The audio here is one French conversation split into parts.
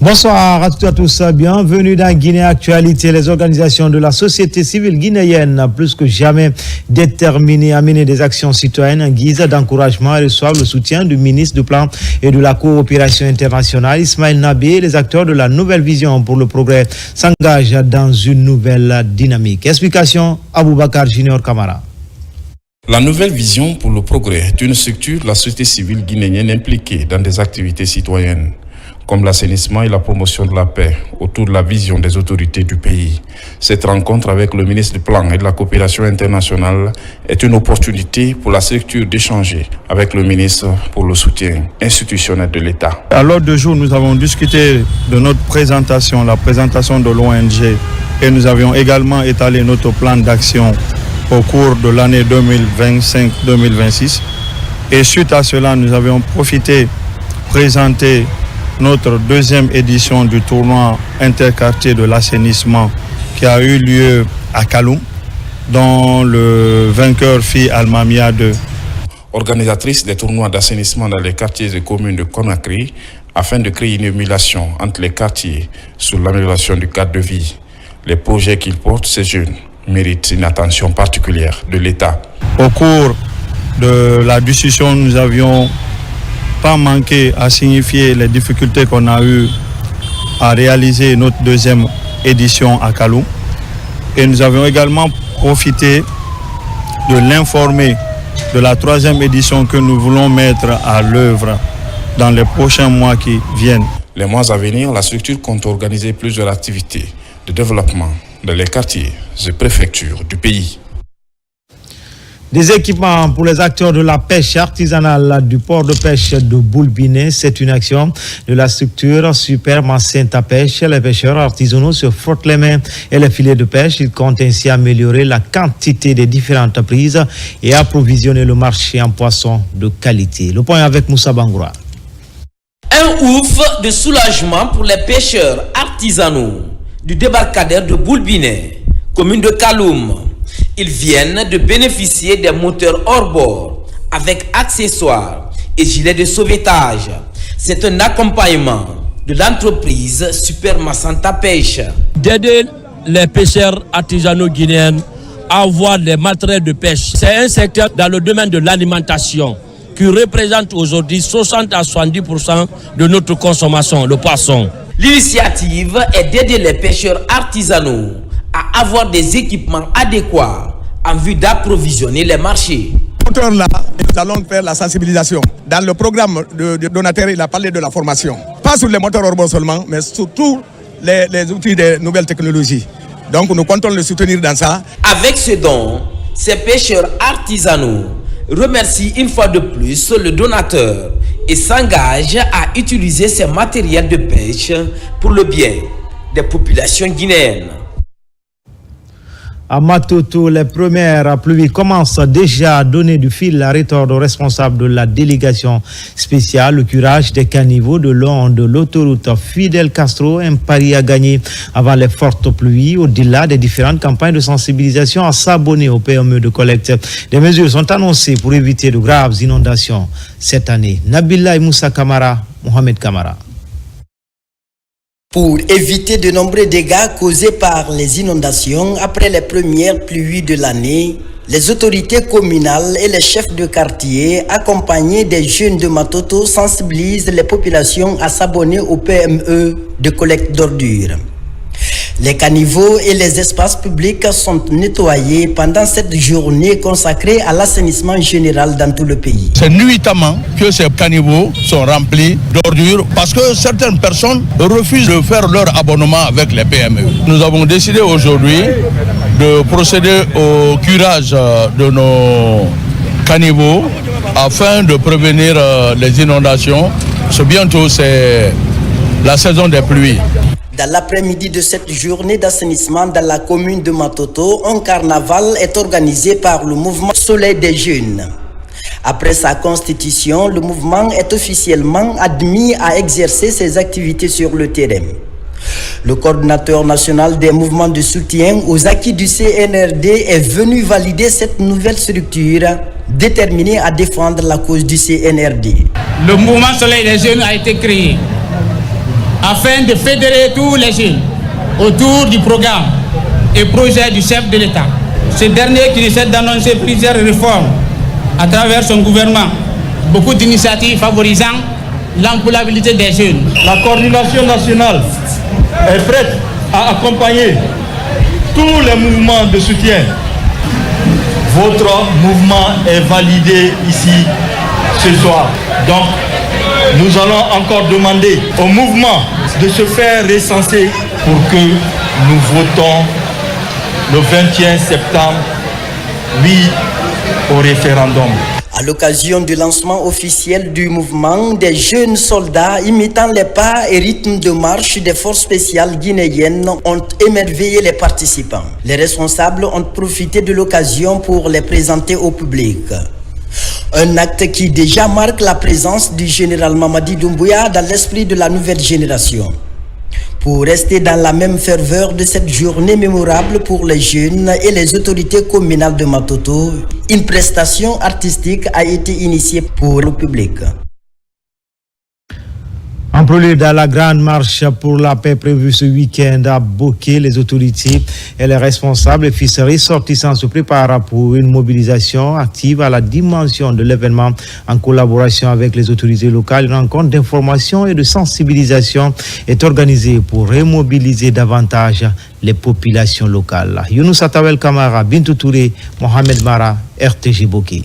Bonsoir à toutes et à tous, bienvenue dans Guinée Actualité. Les organisations de la société civile guinéenne, plus que jamais déterminées à mener des actions citoyennes en guise d'encouragement, reçoivent le soutien du ministre du Plan et de la Coopération internationale, Ismaël Nabé. Les acteurs de la Nouvelle Vision pour le Progrès s'engagent dans une nouvelle dynamique. Explication, Aboubakar Junior Kamara. La Nouvelle Vision pour le Progrès est une structure de la société civile guinéenne impliquée dans des activités citoyennes, comme l'assainissement et la promotion de la paix autour de la vision des autorités du pays. Cette rencontre avec le ministre du Plan et de la Coopération internationale est une opportunité pour la structure d'échanger avec le ministre pour le soutien institutionnel de l'État. À l'ordre du jour, nous avons discuté de notre présentation, la présentation de l'ONG, et nous avions également étalé notre plan d'action au cours de l'année 2025-2026. Et suite à cela, nous avions présenter notre deuxième édition du tournoi interquartier de l'assainissement qui a eu lieu à Kaloum, dont le vainqueur fut Almamia 2. Organisatrice des tournois d'assainissement dans les quartiers et communes de Conakry, afin de créer une émulation entre les quartiers sur l'amélioration du cadre de vie. Les projets qu'ils portent, ces jeunes, méritent une attention particulière de l'État. Au cours de la discussion, nous avions pas manqué à signifier les difficultés qu'on a eues à réaliser notre deuxième édition à Kaloum. Et nous avions également profité de l'informer de la troisième édition que nous voulons mettre à l'œuvre dans les prochains mois qui viennent. Les mois à venir, la structure compte organiser plusieurs activités de développement dans les quartiers et préfectures du pays. Des équipements pour les acteurs de la pêche artisanale du port de pêche de Boulbiné. C'est une action de la structure Super Macenta Pêche. Les pêcheurs artisanaux se frottent les mains et les filets de pêche. Ils comptent ainsi améliorer la quantité des différentes prises et approvisionner le marché en poissons de qualité. Le point avec Moussa Bangoura. Un ouf de soulagement pour les pêcheurs artisanaux du débarcadère de Boulbiné, commune de Kaloum. Ils viennent de bénéficier des moteurs hors bord avec accessoires et gilets de sauvetage. C'est un accompagnement de l'entreprise Super Macenta Pêche. D'aider les pêcheurs artisanaux guinéens à avoir des matériels de pêche. C'est un secteur dans le domaine de l'alimentation qui représente aujourd'hui 60 à 70% de notre consommation, le poisson. L'initiative est d'aider les pêcheurs artisanaux à avoir des équipements adéquats en vue d'approvisionner les marchés. Là, nous allons faire la sensibilisation. Dans le programme de donateur, il a parlé de la formation. Pas sur les moteurs hors bord seulement, mais sur tous les outils des nouvelles technologies. Donc nous comptons le soutenir dans ça. Avec ce don, ces pêcheurs artisanaux remercient une fois de plus le donateur et s'engagent à utiliser ces matériels de pêche pour le bien des populations guinéennes. À Matoto, les premières pluies commencent déjà à donner du fil à retordre aux responsables de la délégation spéciale. Le curage des caniveaux de long de l'autoroute Fidel Castro, un pari à gagner avant les fortes pluies. Au-delà des différentes campagnes de sensibilisation à s'abonner au PME de collecte, des mesures sont annoncées pour éviter de graves inondations cette année. Nabila et Moussa Kamara, Mohamed Kamara. Pour éviter de nombreux dégâts causés par les inondations après les premières pluies de l'année, les autorités communales et les chefs de quartier, accompagnés des jeunes de Matoto, sensibilisent les populations à s'abonner au PME de collecte d'ordures. Les caniveaux et les espaces publics sont nettoyés pendant cette journée consacrée à l'assainissement général dans tout le pays. C'est nuitamment que ces caniveaux sont remplis d'ordures parce que certaines personnes refusent de faire leur abonnement avec les PME. Nous avons décidé aujourd'hui de procéder au curage de nos caniveaux afin de prévenir les inondations. Bientôt, c'est la saison des pluies. Dans l'après-midi de cette journée d'assainissement dans la commune de Matoto, un carnaval est organisé par le mouvement Soleil des Jeunes. Après sa constitution, le mouvement est officiellement admis à exercer ses activités sur le terrain. Le coordinateur national des mouvements de soutien aux acquis du CNRD est venu valider cette nouvelle structure déterminé à défendre la cause du CNRD. Le mouvement Soleil des Jeunes a été créé afin de fédérer tous les jeunes autour du programme et projet du chef de l'État. Ce dernier qui essaie d'annoncer plusieurs réformes à travers son gouvernement, beaucoup d'initiatives favorisant l'employabilité des jeunes. La coordination nationale est prête à accompagner tous les mouvements de soutien. Votre mouvement est validé ici ce soir. Donc, nous allons encore demander au mouvement de se faire recenser pour que nous votons le 21 septembre, oui, au référendum. À l'occasion du lancement officiel du mouvement, des jeunes soldats imitant les pas et rythmes de marche des forces spéciales guinéennes ont émerveillé les participants. Les responsables ont profité de l'occasion pour les présenter au public. Un acte qui déjà marque la présence du général Mamadi Doumbouya dans l'esprit de la nouvelle génération. Pour rester dans la même ferveur de cette journée mémorable pour les jeunes et les autorités communales de Matoto, une prestation artistique a été initiée pour le public. En prélude à la grande marche pour la paix prévue ce week-end à Boké, les autorités et les responsables et fils ressortissants se préparent pour une mobilisation active à la dimension de l'événement en collaboration avec les autorités locales. Une rencontre d'information et de sensibilisation est organisée pour remobiliser davantage les populations locales. Younous Atawel Kamara, Bintou Touré, Mohamed Mara, RTG Boké.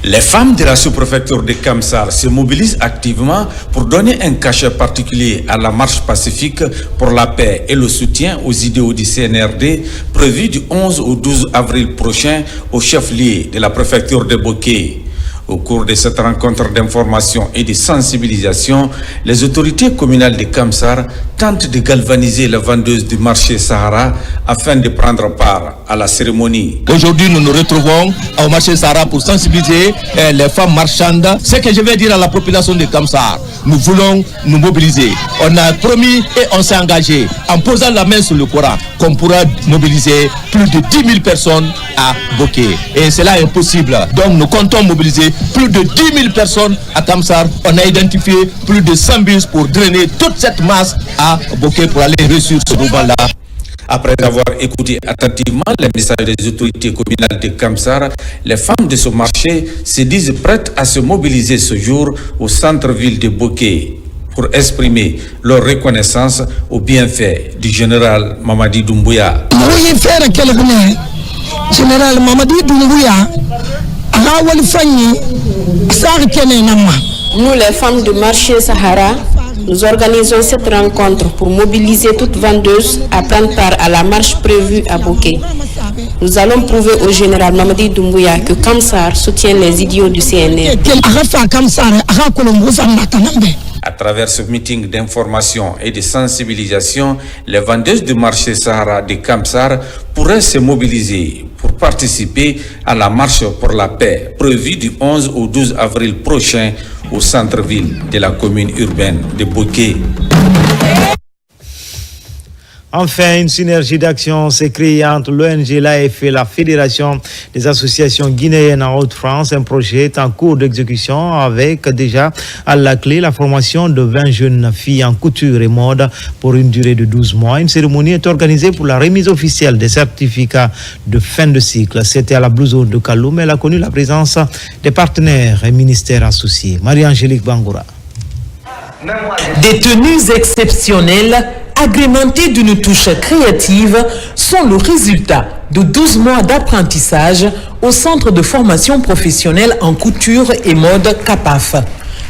Les femmes de la sous-préfecture de Kamsar se mobilisent activement pour donner un cachet particulier à la marche pacifique pour la paix et le soutien aux idéaux du CNRD prévu du 11 au 12 avril prochain au chef-lieu de la préfecture de Boké. Au cours de cette rencontre d'information et de sensibilisation, les autorités communales de Kamsar tentent de galvaniser les vendeuses du marché Sahara afin de prendre part à la cérémonie. Aujourd'hui, nous nous retrouvons au marché Sahara pour sensibiliser les femmes marchandes. Ce que je vais dire à la population de Kamsar, nous voulons nous mobiliser. On a promis et on s'est engagé en posant la main sur le Coran qu'on pourra mobiliser plus de 10 000 personnes à Boké. Et cela est possible. Donc nous comptons mobiliser plus de 10 000 personnes à Kamsar. On a identifié plus de 100 bus pour drainer toute cette masse à Boké pour aller réussir ce mouvement-là. Après avoir écouté attentivement les messages des autorités communales de Kamsar, les femmes de ce marché se disent prêtes à se mobiliser ce jour au centre-ville de Boké pour exprimer leur reconnaissance au bienfait du général Mamadi Doumbouya. Général Mamadi Doumbouya, nous les femmes du marché Sahara, nous organisons cette rencontre pour mobiliser toutes vendeuses à prendre part à la marche prévue à Boké. Nous allons prouver au général Mamadi Doumbouya que Kamsar soutient les idiots du CNR. À travers ce meeting d'information et de sensibilisation, les vendeuses du marché Sahara de Kamsar pourraient se mobiliser pour participer à la marche pour la paix prévue du 11 au 12 avril prochain au centre-ville de la commune urbaine de Boké. Enfin, une synergie d'action s'est créée entre l'ONG, l'AF et la Fédération des associations guinéennes en Haute-France. Un projet est en cours d'exécution avec déjà à la clé la formation de 20 jeunes filles en couture et mode pour une durée de 12 mois. Une cérémonie est organisée pour la remise officielle des certificats de fin de cycle. C'était à la Blue Zone de Kaloum. Elle a connu la présence des partenaires et ministères associés. Marie-Angélique Bangoura. Des tenues exceptionnelles agrémentées d'une touche créative sont le résultat de 12 mois d'apprentissage au Centre de formation professionnelle en couture et mode CAPAF.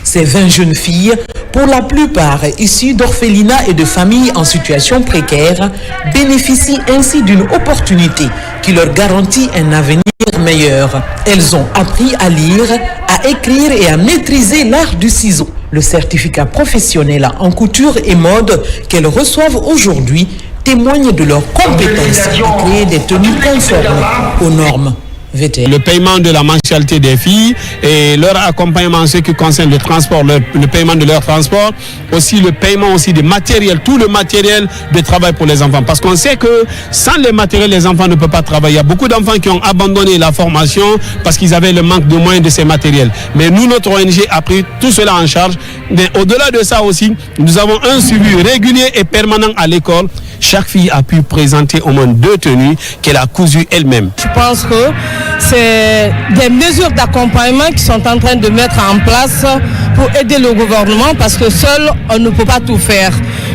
Ces 20 jeunes filles, pour la plupart issues d'orphelinats et de familles en situation précaire, bénéficient ainsi d'une opportunité qui leur garantit un avenir meilleur. Elles ont appris à lire, à écrire et à maîtriser l'art du ciseau. Le certificat professionnel en couture et mode qu'elles reçoivent aujourd'hui témoigne de leurs compétences à créer des tenues conformes aux normes. VTN. Le paiement de la mensualité des filles et leur accompagnement en ce qui concerne le transport, le paiement de leur transport, aussi le paiement aussi du matériel, tout le matériel de travail pour les enfants. Parce qu'on sait que sans les matériels, les enfants ne peuvent pas travailler. Il y a beaucoup d'enfants qui ont abandonné la formation parce qu'ils avaient le manque de moyens de ces matériels. Mais nous, notre ONG a pris tout cela en charge. Mais au-delà de ça aussi, nous avons un suivi régulier et permanent à l'école. Chaque fille a pu présenter au moins 2 tenues qu'elle a cousues elle-même. Je pense que c'est des mesures d'accompagnement qui sont en train de mettre en place pour aider le gouvernement parce que seul, on ne peut pas tout faire.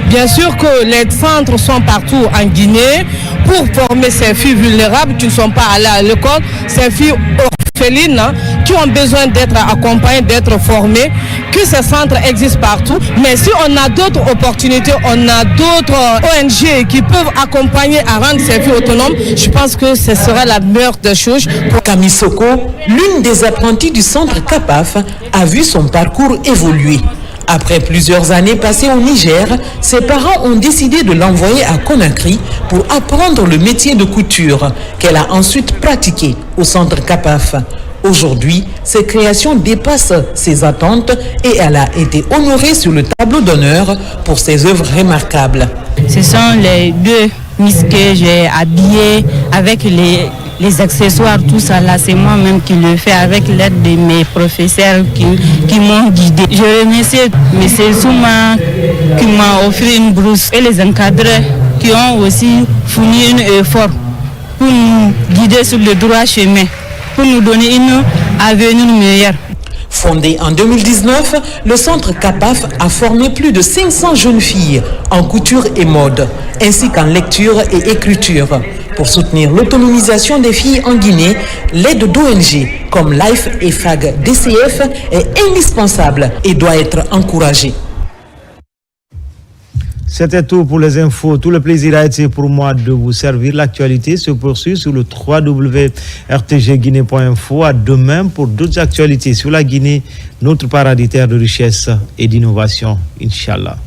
Bien sûr que les centres sont partout en Guinée pour former ces filles vulnérables qui ne sont pas allées à l'école, ces filles orphelines qui ont besoin d'être accompagnées, d'être formées, que ces centres existent partout. Mais si on a d'autres opportunités, on a d'autres ONG qui peuvent accompagner à rendre ces filles autonomes, je pense que ce serait la meilleure des choses. Camille Soko, l'une des apprenties du centre CAPAF, a vu son parcours évoluer. Après plusieurs années passées au Niger, ses parents ont décidé de l'envoyer à Conakry pour apprendre le métier de couture qu'elle a ensuite pratiqué au centre CAPAF. Aujourd'hui, ses créations dépassent ses attentes et elle a été honorée sur le tableau d'honneur pour ses œuvres remarquables. Ce sont les 2 Miss que j'ai habillées avec les accessoires, tout ça là, c'est moi-même qui le fais avec l'aide de mes professeurs qui m'ont guidé. Je remercie M. Souma qui m'a offert une brousse et les encadreurs qui ont aussi fourni un effort pour nous guider sur le droit chemin, pour nous donner une avenir meilleure. Fondé en 2019, le centre CAPAF a formé plus de 500 jeunes filles en couture et mode, ainsi qu'en lecture et écriture. Pour soutenir l'autonomisation des filles en Guinée, l'aide d'ONG comme Life et FAG DCF est indispensable et doit être encouragée. C'était tout pour les infos. Tout le plaisir a été pour moi de vous servir. L'actualité se poursuit sur le www.rtgguinée.info. À demain pour d'autres actualités sur la Guinée, notre paradis terre de richesse et d'innovation. Inch'Allah.